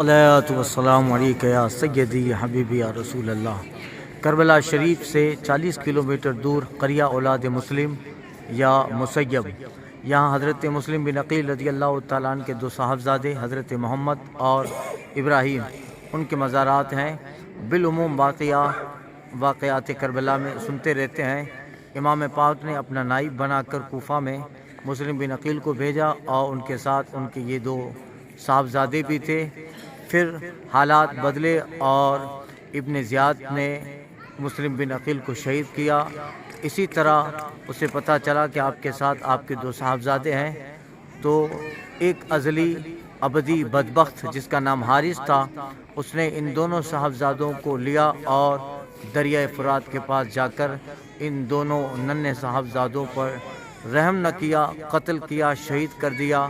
الصلاۃ والسلام علیک یا سیدی یا حبیبی یا رسول اللہ۔ کربلا شریف سے 40 کلومیٹر دور قریہ اولاد مسلم یا مسیب، یہاں حضرت مسلم بن عقیل رضی اللہ تعالیٰ عنہ کے دو صاحبزادے حضرت محمد اور ابراہیم، ان کے مزارات ہیں۔ بالعموم واقعات کربلا میں سنتے رہتے ہیں۔ امام پاک نے اپنا نائب بنا کر کوفہ میں مسلم بن عقیل کو بھیجا اور ان کے ساتھ ان کے یہ دو صاحبزادے بھی تھے۔ پھر حالات بدلے اور ابن زیاد نے مسلم بن عقیل کو شہید کیا۔ اسی طرح اسے پتہ چلا کہ آپ کے ساتھ آپ کے دو صاحبزادے ہیں، تو ایک ازلی ابدی بدبخت جس کا نام حارث تھا، اس نے ان دونوں صاحبزادوں کو لیا اور دریائے فرات کے پاس جا کر ان دونوں ننھے صاحبزادوں پر رحم نہ کیا، قتل کیا، شہید کر دیا۔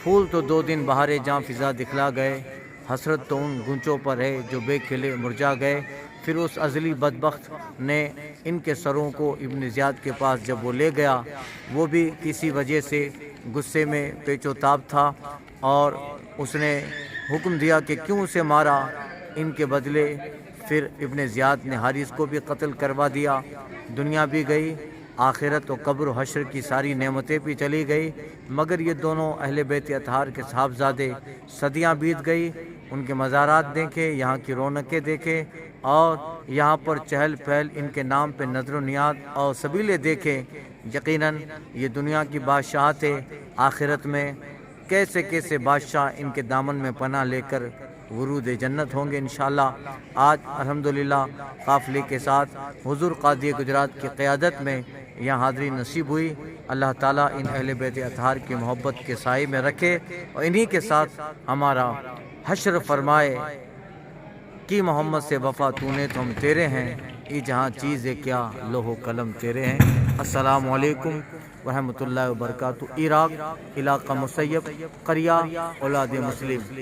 پھول تو 2 دن بہار جاں فضا دکھلا گئے، حسرت تو ان گنچوں پر ہے جو بے کھلے مرجا گئے۔ پھر اس ازلی بدبخت نے ان کے سروں کو ابن زیاد کے پاس جب وہ لے گیا، وہ بھی کسی وجہ سے غصے میں پیچ و تاب تھا اور اس نے حکم دیا کہ کیوں اسے مارا۔ ان کے بدلے پھر ابن زیاد نے حارث کو بھی قتل کروا دیا۔ دنیا بھی گئی، آخرت و قبر و حشر کی ساری نعمتیں بھی چلی گئی، مگر یہ دونوں اہل بیت اطہار کے صاحبزادے صدیاں بیت گئی، ان کے مزارات دیکھے، یہاں کی رونقیں دیکھے اور یہاں پر چہل پہل ان کے نام پہ نظر و نیاز اور سبیلے دیکھے۔ یقیناً یہ دنیا کی بادشاہت ہے، آخرت میں کیسے کیسے بادشاہ ان کے دامن میں پناہ لے کر ورود جنت ہوں گے انشاءاللہ۔ آج الحمدللہ قافلے کے ساتھ حضور قاضی گجرات کی قیادت میں یہاں حاضری نصیب ہوئی۔ اللہ تعالیٰ ان اہل بیت اطہار کی محبت کے سائے میں رکھے اور انہی کے ساتھ ہمارا حشر فرمائے۔ کی محمد سے وفا تو نے تو ہم تیرے ہیں، یہ جہاں چیز ہے کیا لوح و قلم تیرے ہیں۔ السلام علیکم ورحمۃ اللہ وبرکاتہ۔ عراق، علاقہ مسیب، قریہ اولاد مسلم۔